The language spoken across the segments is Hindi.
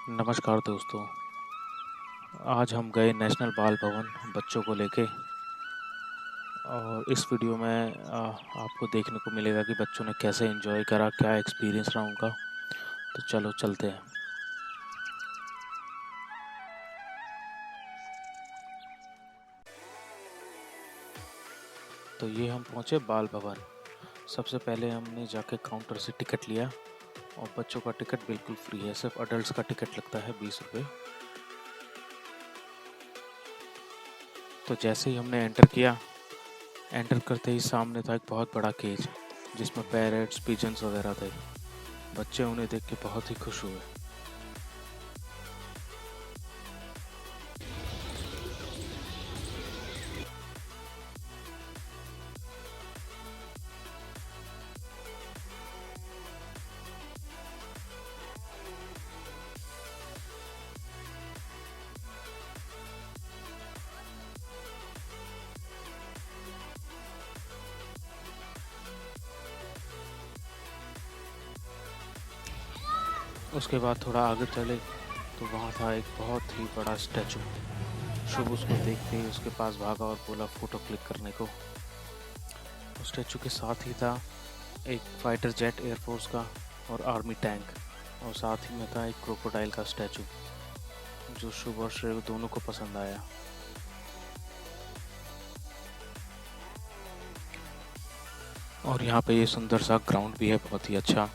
नमस्कार दोस्तों। आज हम गए नेशनल बाल भवन बच्चों को लेके और इस वीडियो में आपको देखने को मिलेगा कि बच्चों ने कैसे एंजॉय करा, क्या एक्सपीरियंस रहा उनका। तो चलो चलते हैं। तो ये हम पहुँचे बाल भवन। सबसे पहले हमने जाके काउंटर से टिकट लिया और बच्चों का टिकट बिल्कुल फ्री है, सिर्फ अडल्ट्स का टिकट लगता है 20 रुपये। तो जैसे ही हमने एंटर करते ही सामने था एक बहुत बड़ा केज जिसमें पैरट्स, पिजन्स वगैरह थे। बच्चे उन्हें देख के बहुत ही खुश हुए। उसके बाद थोड़ा आगे चले तो वहाँ था एक बहुत ही बड़ा स्टैचू। शुभ उसको देखते ही उसके पास भागा और बोला फ़ोटो क्लिक करने को। उस स्टैचू के साथ ही था एक फाइटर जेट एयरफोर्स का और आर्मी टैंक, और साथ ही में था एक क्रोकोडाइल का स्टैचू जो शुभ और श्रेय दोनों को पसंद आया। और यहाँ पे ये सुंदर सा ग्राउंड भी है, बहुत ही अच्छा,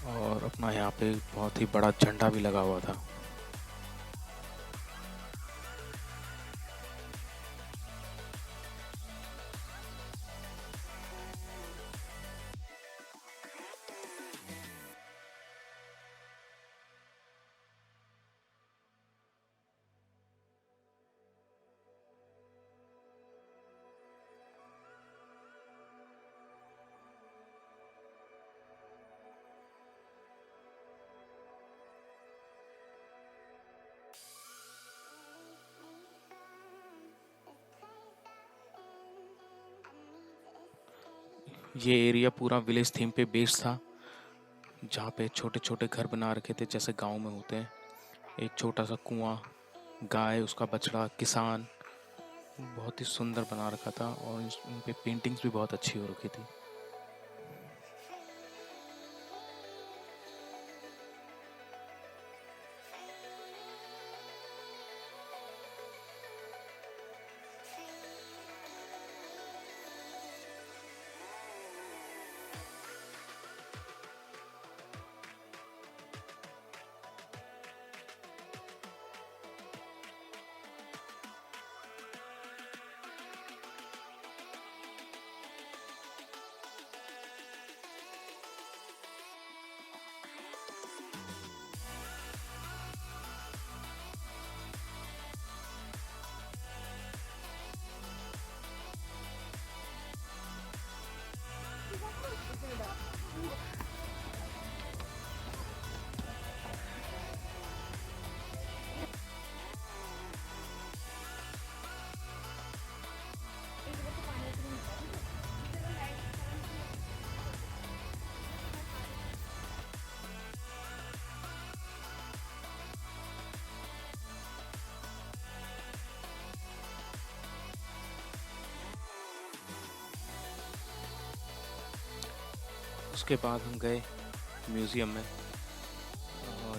और अपना यहाँ पे बहुत ही बड़ा झंडा भी लगा हुआ था। ये एरिया पूरा विलेज थीम पे बेस्ड था, जहाँ पे छोटे छोटे घर बना रखे थे जैसे गांव में होते हैं। एक छोटा सा कुआं, गाय, उसका बछड़ा, किसान, बहुत ही सुंदर बना रखा था और इन पे पेंटिंग्स भी बहुत अच्छी हो रखी थी। उसके बाद हम गए म्यूज़ियम में,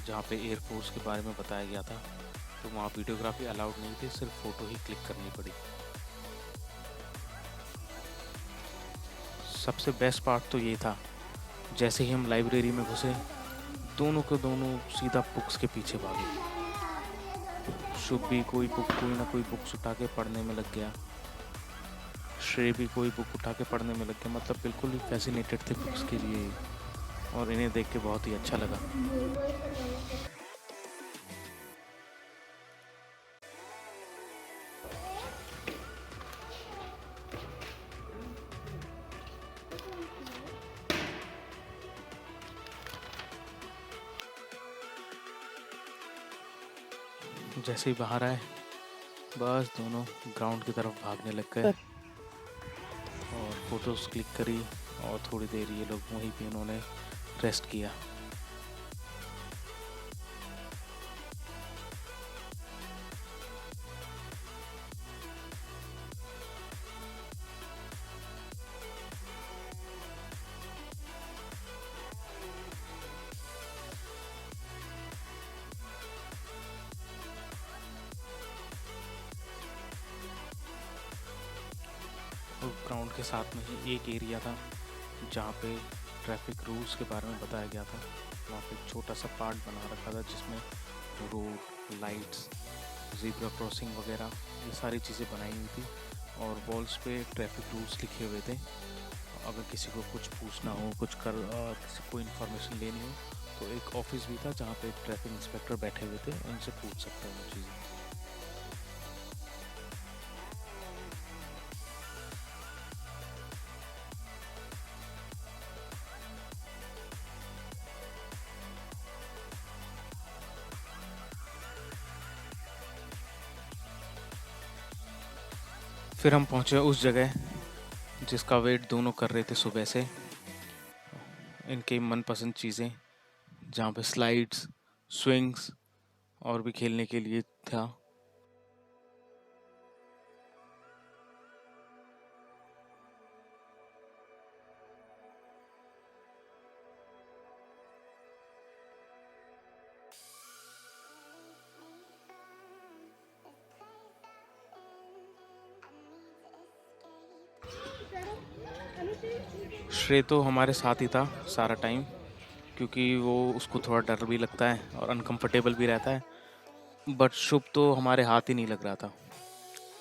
जहाँ पे एयरफोर्स के बारे में बताया गया था। तो वहाँ वीडियोग्राफी अलाउड नहीं थी, सिर्फ फ़ोटो ही क्लिक करनी पड़ी। सबसे बेस्ट पार्ट तो ये था, जैसे ही हम लाइब्रेरी में घुसे दोनों के दोनों सीधा बुक्स के पीछे भागे। शुभ भी कोई ना कोई बुक्स उठा के पढ़ने में लग गया, श्रेय भी कोई बुक उठा के पढ़ने में लग गया। मतलब बिल्कुल ही फैसिनेटेड थे बुक्स के लिए, और इन्हें देख के बहुत ही अच्छा लगा। जैसे ही बाहर आए बस दोनों ग्राउंड की तरफ भागने लग गए और फोटोज क्लिक करी, और थोड़ी देर ये लोग वहीं पे उन्होंने रेस्ट किया। ग्राउंड के साथ में ही एक एरिया था जहाँ पे ट्रैफिक रूल्स के बारे में बताया गया था। वहाँ पे एक छोटा सा पार्ट बना रखा था जिसमें रोड, लाइट्स, ज़ेब्रा क्रॉसिंग वगैरह ये सारी चीज़ें बनाई हुई थी और वॉल्स पे ट्रैफिक रूल्स लिखे हुए थे। अगर किसी को कुछ पूछना हो, किसी को इन्फॉर्मेशन लेनी हो तो एक ऑफिस भी था जहाँ पे ट्रैफिक इंस्पेक्टर बैठे हुए थे, उनसे पूछ सकते हैं वो चीज़ें। फिर हम पहुँचे उस जगह जिसका वेट दोनों कर रहे थे सुबह से। इनके मनपसंद चीज़ें जहाँ पे स्लाइड्स, स्विंग्स और भी खेलने के लिए था। श्रेय तो हमारे साथ ही था सारा टाइम, क्योंकि वो उसको थोड़ा डर भी लगता है और अनकंफर्टेबल भी रहता है। बट शुभ तो हमारे हाथ ही नहीं लग रहा था,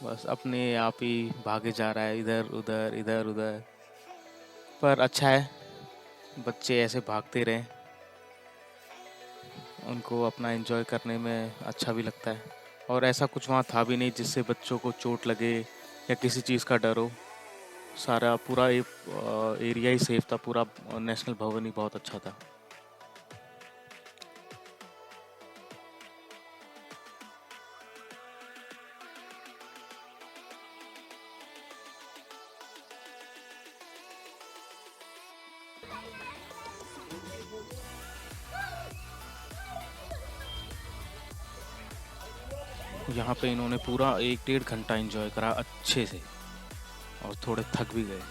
बस अपने आप ही भागे जा रहा है इधर उधर इधर उधर। पर अच्छा है, बच्चे ऐसे भागते रहें, उनको अपना एंजॉय करने में अच्छा भी लगता है। और ऐसा कुछ वहाँ था भी नहीं जिससे बच्चों को चोट लगे या किसी चीज़ का डर हो। सारा पूरा एरिया ही सेफ था, पूरा नेशनल भवन ही बहुत अच्छा था। यहाँ पे इन्होंने पूरा 1 डेढ़ घंटा एंजॉय करा अच्छे से और थोड़े थक भी गए।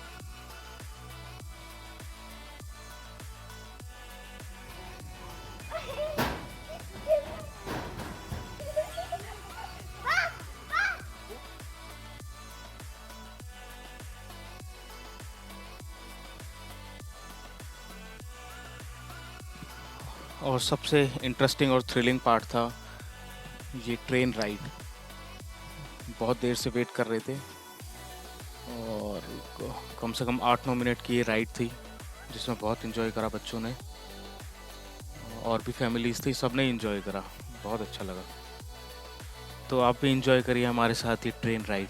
और सबसे इंटरेस्टिंग और थ्रिलिंग पार्ट था ये ट्रेन राइड। बहुत देर से वेट कर रहे थे और कम से कम 8-9 मिनट की ये राइड थी जिसमें बहुत इन्जॉय करा बच्चों ने और भी फैमिलीज़ थी, सब ने इन्जॉय करा, बहुत अच्छा लगा। तो आप भी इन्जॉय करिए हमारे साथ ये ट्रेन राइड।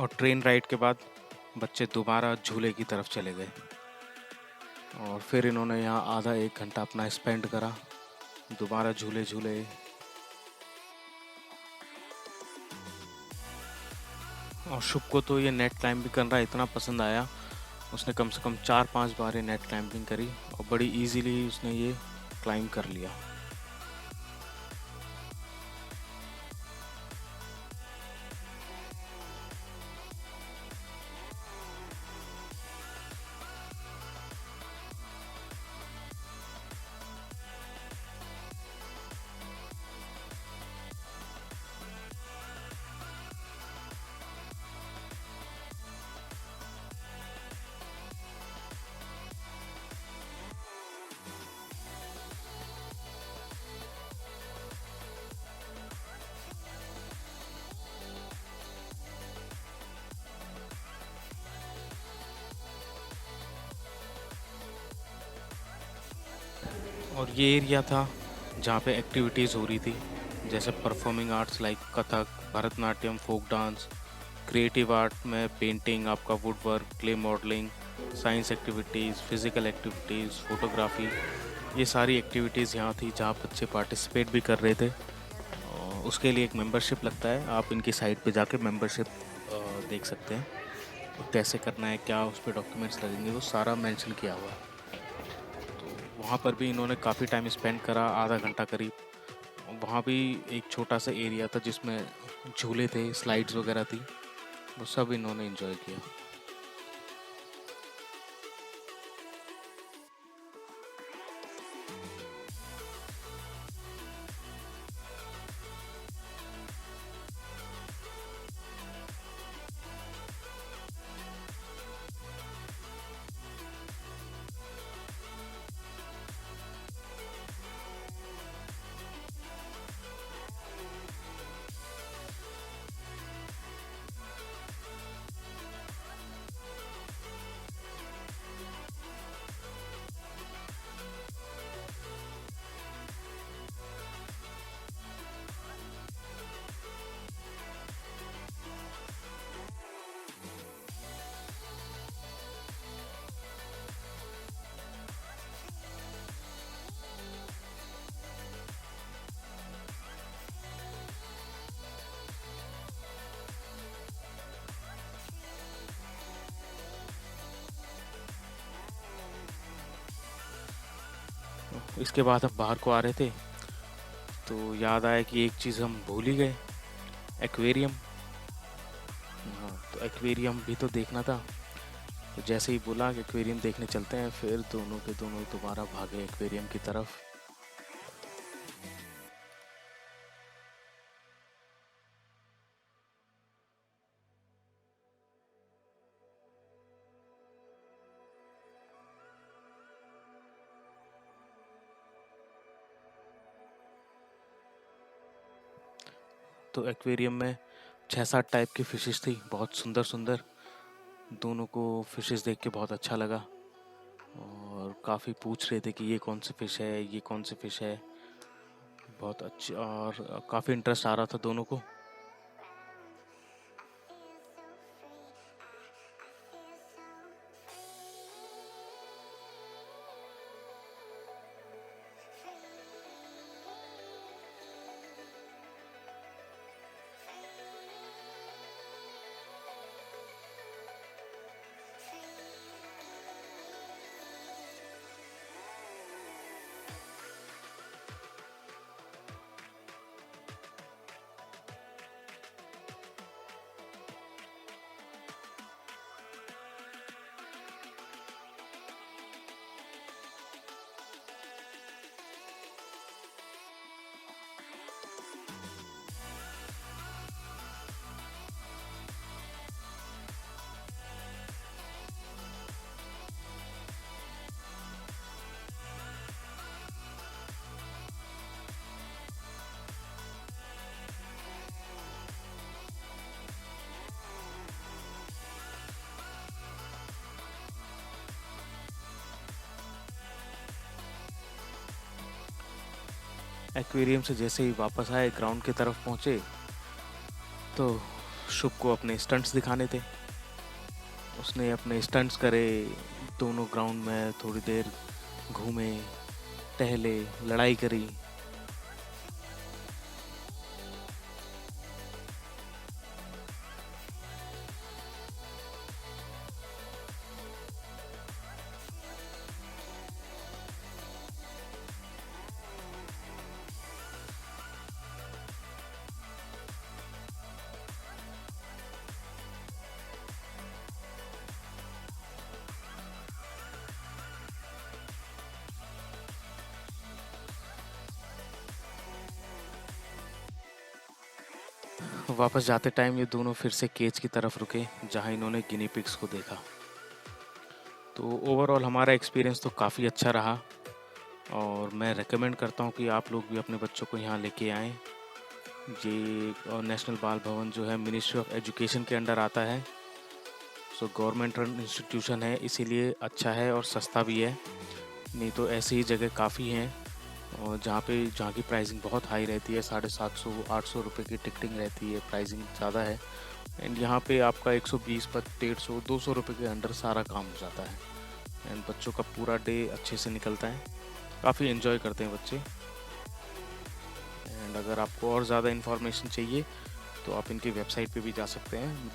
और ट्रेन राइड के बाद बच्चे दोबारा झूले की तरफ चले गए और फिर इन्होंने यहाँ आधा 1 घंटा अपना स्पेंड करा, दोबारा झूले झूले। और शुभ को तो ये नेट क्लाइंबिंग करना इतना पसंद आया, उसने कम से कम 4-5 बार ये नेट क्लाइंबिंग करी और बड़ी इजीली उसने ये क्लाइंब कर लिया। और ये एरिया था जहाँ पे एक्टिविटीज़ हो रही थी, जैसे performing arts like Kathak, Bharatanatyam, folk dance, creative art में पेंटिंग, आपका wood work, clay modelling, science activities, physical activities, photography, ये सारी एक्टिविटीज़ यहाँ थी जहाँ बच्चे पार्टिसिपेट भी कर रहे थे। और उसके लिए एक मेंबरशिप लगता है, आप इनकी साइट पे जाके मेंबरशिप देख सकते हैं, तो कैसे करना है, क्या उस पर डॉक्यूमेंट्स लगेंगे, वो सारा मेंशन किया हुआ है। वहाँ पर भी इन्होंने काफ़ी टाइम स्पेंड करा, आधा घंटा करीब। वहाँ भी एक छोटा सा एरिया था जिसमें झूले थे, स्लाइड्स वगैरह थी, वो सब इन्होंने एंजॉय किया। इसके बाद हम बाहर को आ रहे थे तो याद आया कि एक चीज़ हम भूल ही गए, एक्वेरियम। हाँ, तो एक्वेरियम भी तो देखना था। तो जैसे ही बोला कि एक्वेरियम देखने चलते हैं, फिर दोनों के दोनों दोबारा भागे एक्वेरियम की तरफ। तो एक्वेरियम में 6-7 टाइप की फिशेस थी, बहुत सुंदर सुंदर। दोनों को फिशेस देख के बहुत अच्छा लगा और काफ़ी पूछ रहे थे कि ये कौन सी फ़िश है, ये कौन सी फ़िश है। बहुत अच्छी और काफ़ी इंटरेस्ट आ रहा था दोनों को। एक्वेरियम से जैसे ही वापस आए, ग्राउंड की तरफ पहुँचे, तो शुभ को अपने स्टंट्स दिखाने थे। उसने अपने स्टंट्स करे, दोनों ग्राउंड में थोड़ी देर घूमे, टहले, लड़ाई करी। वापस जाते टाइम ये दोनों फिर से केज की तरफ रुके जहां इन्होंने गिनी पिग्स को देखा। तो ओवरऑल हमारा एक्सपीरियंस तो काफ़ी अच्छा रहा और मैं रेकमेंड करता हूँ कि आप लोग भी अपने बच्चों को यहाँ लेके आएँ। ये नेशनल बाल भवन जो है मिनिस्ट्री ऑफ एजुकेशन के अंडर आता है। सो गवर्नमेंट रन इंस्टीट्यूशन है, इसीलिए अच्छा है और सस्ता भी है। नहीं तो ऐसी ही जगह काफ़ी हैं और जहाँ की प्राइसिंग बहुत हाई रहती है, 750-800 रुपये की टिकटिंग रहती है, प्राइसिंग ज़्यादा है। एंड यहाँ पे आपका 120 पर 150-200 रुपये के अंडर सारा काम हो जाता है एंड बच्चों का पूरा डे अच्छे से निकलता है, काफ़ी एंजॉय करते हैं बच्चे। एंड अगर आपको और ज़्यादा इन्फॉर्मेशन चाहिए तो आप इनकी वेबसाइट पे भी जा सकते हैं।